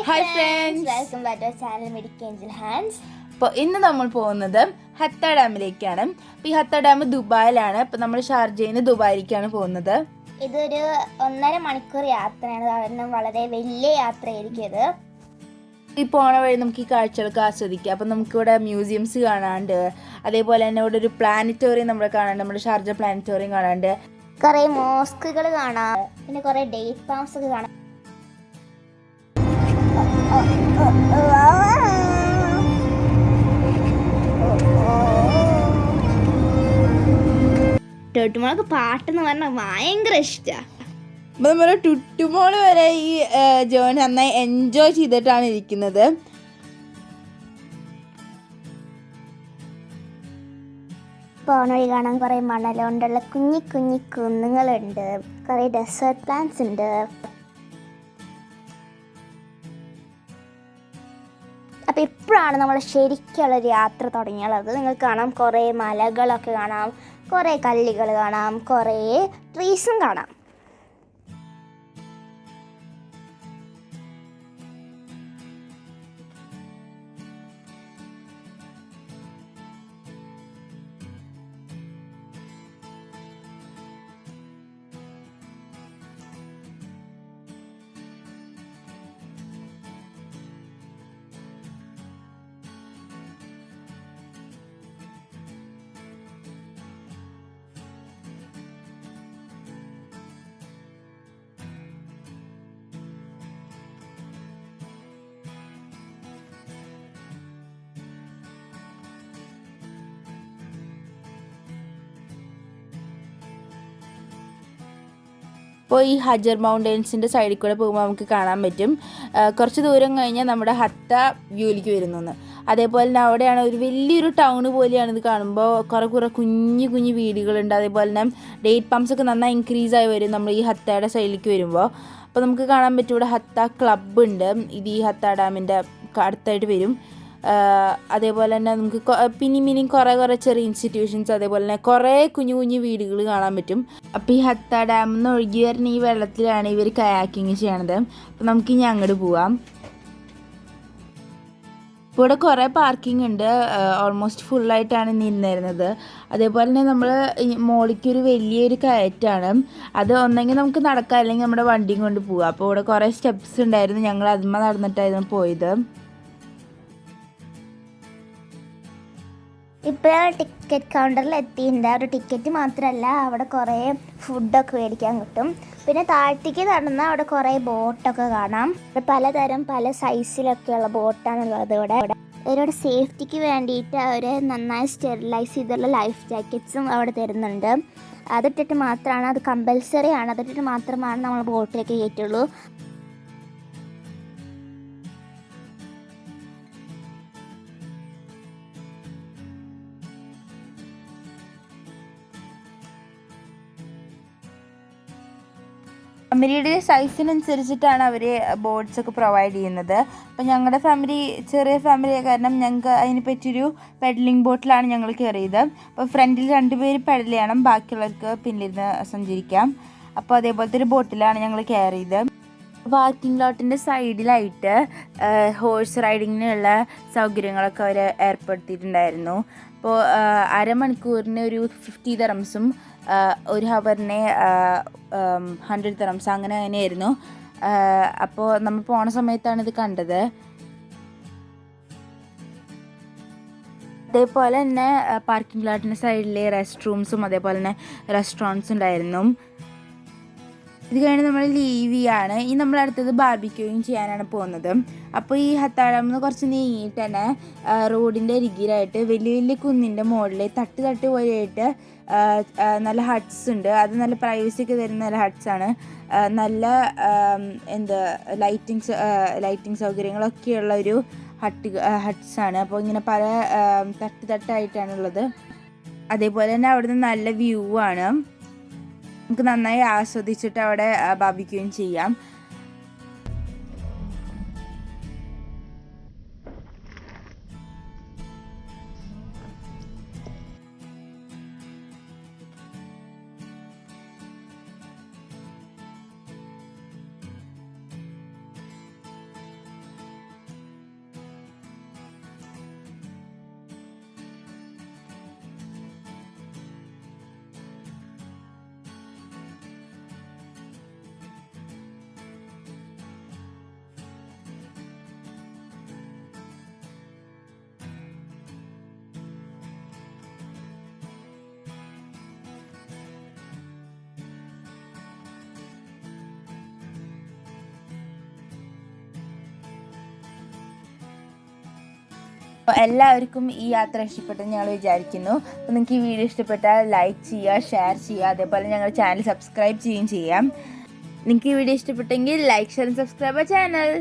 Hi friends! Welcome back to our channel Midukki Angel Hands. അപ്പോൾ ഇന്ന് നമ്മൾ പോകുന്നത് ഹത്ത ഡാമിലേക്കാണ്. അപ്പോൾ ഈ ഹത്ത ഡാം ദുബായിലാണ്. അപ്പോൾ നമ്മൾ ഷാർജയിൽ നിന്ന് ദുബായിലേക്കാണ് പോകുന്നത്. ഇതൊരു 1.5 മണിക്കൂർ യാത്രയാണ്. കാരണം വളരെ വലിയ യാത്രയായിരിക്കും ഇത്. ഈ പോണ വഴി നമുക്ക് ഈ കാഴ്ചകളൊക്കെ ആസ്വദിക്കാം. അപ്പോൾ നമുക്കിവിടെ മ്യൂസിയംസ് കാണാണ്ട്, അതേപോലെ തന്നെ ഇവിടെ ഒരു പ്ലാനറ്റോറിയം നമ്മൾ കാണാണ്ട്, നമ്മുടെ ഷാർജ പ്ലാനറ്റോറിയം കാണാണ്ട്, കുറേ മോസ്കുകൾ കാണാം, പിന്നെ കുറേ ഡേറ്റ് പാംസ് ഒക്കെ കാണാം. ടൊട്ടുമോൾക്ക് പാട്ടെന്ന് പറഞ്ഞാൽ ഭയങ്കര ഇഷ്ടമാണ്. അപ്പോൾ നമ്മുടെ ടുട്ടുമോള് വരെ ഈ ജേണി നന്നായി എൻജോയ് ചെയ്തിട്ടാണ് ഇരിക്കുന്നത്. പോണ വഴി കാണാൻ കുറേ മണൽ കൊണ്ടുള്ള കുഞ്ഞി കുഞ്ഞി കുന്നുകളുണ്ട്, കുറേ ഡെസേർട്ട് പ്ലാന്റ്സ് ഉണ്ട്. അപ്പോൾ ഇപ്പോഴാണ് നമ്മൾ ശരിക്കുള്ളൊരു യാത്ര തുടങ്ങിയുള്ളത്. നിങ്ങൾക്ക് കാണാം കുറേ മലകളൊക്കെ കാണാം, കുറേ കല്ലുകൾ കാണാം, കുറേ ട്രീസും കാണാം. അപ്പോൾ ഈ ഹജർ മൗണ്ടൻസിൻ്റെ സൈഡിൽ കൂടെ പോകുമ്പോൾ നമുക്ക് കാണാൻ പറ്റും, കുറച്ച് ദൂരം കഴിഞ്ഞാൽ നമ്മുടെ ഹത്ത വ്യൂയിലേക്ക് വരുന്നു. അതേപോലെ തന്നെ അവിടെയാണ് ഒരു വലിയൊരു ടൗണ് പോലെയാണ് ഇത് കാണുമ്പോൾ. കുറേ കുഞ്ഞു കുഞ്ഞു വീടുകളുണ്ട്. അതേപോലെ തന്നെ ഡേറ്റ് പംപ്സ് ഒക്കെ നന്നായി ഇൻക്രീസ് ആയി വരും നമ്മൾ ഈ ഹത്തയുടെ സൈഡിലേക്ക് വരുമ്പോൾ. അപ്പോൾ നമുക്ക് കാണാൻ പറ്റും ഇവിടെ ഹത്ത ക്ലബ്ബ് ഉണ്ട്. ഇത് ഈ ഹത്ത ഡാമിൻ്റെ അടുത്തായിട്ട് വരും. അതേപോലെ തന്നെ നമുക്ക് പിന്നെയും കുറേ ചെറിയ ഇൻസ്റ്റിറ്റ്യൂഷൻസ്, അതേപോലെ തന്നെ കുറേ കുഞ്ഞു കുഞ്ഞു വീടുകൾ കാണാൻ പറ്റും. അപ്പോൾ ഈ ഹത്ത ഡാമിൽ നിന്ന് ഒഴുകി വരുന്ന ഈ വെള്ളത്തിലാണ് ഇവർ കയാക്കിങ് ചെയ്യണത്. അപ്പോൾ നമുക്ക് ഇനി അങ്ങോട്ട് പോവാം. ഇവിടെ കുറേ പാർക്കിംഗ് ഉണ്ട്, ഓൾമോസ്റ്റ് ഫുള്ളായിട്ടാണ് നിന്നിരുന്നത്. അതേപോലെ തന്നെ നമ്മൾ മോളിക്കൊരു വലിയൊരു കയറ്റാണ്. അത് ഒന്നെങ്കിൽ നമുക്ക് നടക്കാം, അല്ലെങ്കിൽ നമ്മുടെ വണ്ടിയും കൊണ്ട് പോവാം. അപ്പോൾ ഇവിടെ കുറേ സ്റ്റെപ്സ് ഉണ്ടായിരുന്നു, ഞങ്ങൾ അതിന്മേൽ നടന്നിട്ടായിരുന്നു പോയത്. ഇപ്പോഴാണ് ടിക്കറ്റ് കൗണ്ടറിൽ എത്തിയിട്ടുണ്ട്. ഒരു ടിക്കറ്റ് മാത്രമല്ല, അവിടെ കുറേ ഫുഡൊക്കെ മേടിക്കാൻ കിട്ടും. പിന്നെ താഴത്തേക്ക് നടന്നാൽ അവിടെ കുറേ ബോട്ടൊക്കെ കാണാം. പലതരം പല സൈസിലൊക്കെയുള്ള ബോട്ടാണുള്ളത്. ഇവിടെ സേഫ്റ്റിക്ക് വേണ്ടിയിട്ട് അവർ നന്നായി സ്റ്റെറിലൈസ് ചെയ്തുള്ള ലൈഫ് ജാക്കറ്റ്സും അവിടെ തരുന്നുണ്ട്. അതിട്ടിട്ട് മാത്രമാണ്, അത് കമ്പൽസറി ആണ്, അതിട്ടിട്ട് മാത്രമാണ് നമ്മൾ ബോട്ടിലേക്ക് കയറ്റുള്ളൂ. ഫാമിലിയുടെ സൈസിനനുസരിച്ചിട്ടാണ് അവർ ബോട്ട്സൊക്കെ പ്രൊവൈഡ് ചെയ്യുന്നത്. അപ്പോൾ ഞങ്ങളുടെ ഫാമിലി ചെറിയ ഫാമിലിയെ കാരണം ഞങ്ങൾക്ക് അതിനെ പറ്റിയൊരു പെഡലിംഗ് ബോട്ടിലാണ് ഞങ്ങൾ കയറിയത്. അപ്പോൾ ഫ്രണ്ടിൽ 2 പേര് പെഡൽ ചെയ്യണം, ബാക്കിയുള്ളവർക്ക് പിന്നിരുന്ന് സഞ്ചരിക്കാം. അപ്പോൾ അതേപോലത്തെ ഒരു ബോട്ടിലാണ് ഞങ്ങൾ കയറിയത്. പാർക്കിംഗ് ലോട്ടിൻ്റെ സൈഡിലായിട്ട് ഹോഴ്സ് റൈഡിങ്ങിനുള്ള സൗകര്യങ്ങളൊക്കെ അവർ ഏർപ്പെടുത്തിയിട്ടുണ്ടായിരുന്നു. അപ്പോൾ അരമണിക്കൂറിന് ഒരു 50 ദിർഹംസും ഒരു ഹവറിന് 100 ദിർഹംസ് അങ്ങനെയായിരുന്നു. അപ്പോൾ നമ്മൾ പോണ സമയത്താണ് ഇത് കണ്ടത്. അതേപോലെ തന്നെ പാർക്കിംഗ് ലോട്ടിൻ്റെ സൈഡിൽ റെസ്റ്റ് റൂംസും അതേപോലെ തന്നെ റെസ്റ്റോറൻറ്റ്സ് ഉണ്ടായിരുന്നു. ഇത് കഴിഞ്ഞ് നമ്മൾ ലീവ് ചെയ്യാണ്. ഈ നമ്മൾ അടുത്തത് ബാർബിക്യൂയിങ് ചെയ്യാനാണ് പോകുന്നത്. അപ്പോൾ ഈ ഹത്ത ഡാമിൽ നിന്ന് കുറച്ച് നീങ്ങിയിട്ട് തന്നെ റോഡിൻ്റെ അരികിലായിട്ട് വലിയ കുന്നിൻ്റെ മുകളിൽ തട്ട് പോലെയായിട്ട് നല്ല ഹട്ട്സ് ഉണ്ട്. അത് നല്ല പ്രൈവസി ഒക്കെ തരുന്ന നല്ല ഹട്ട്സാണ്. നല്ല ലൈറ്റിംഗ് സൗകര്യങ്ങളൊക്കെയുള്ള ഒരു ഹട്ട്സാണ്. അപ്പോൾ ഇങ്ങനെ പല തട്ടായിട്ടാണുള്ളത്. അതേപോലെ തന്നെ അവിടുന്ന് നല്ല വ്യൂ ആണ്, നമുക്ക് നന്നായി ആസ്വദിച്ചിട്ട് അവിടെ ബാർബിക്യൂയിങ് ചെയ്യാം. അപ്പോൾ എല്ലാവർക്കും ഈ യാത്ര ഇഷ്ടപ്പെട്ടെന്ന് ഞങ്ങൾ വിചാരിക്കുന്നു. അപ്പോൾ നിങ്ങൾക്ക് ഈ വീഡിയോ ഇഷ്ടപ്പെട്ടാൽ ലൈക്ക് ചെയ്യുക, ഷെയർ ചെയ്യുക, അതേപോലെ ഞങ്ങളുടെ ചാനൽ സബ്സ്ക്രൈബ് ചെയ്യുകയും ചെയ്യാം. നിങ്ങൾക്ക് ഈ വീഡിയോ ഇഷ്ടപ്പെട്ടെങ്കിൽ ലൈക്ക്, ഷെയർ, സബ്സ്ക്രൈബ് ചാനൽ.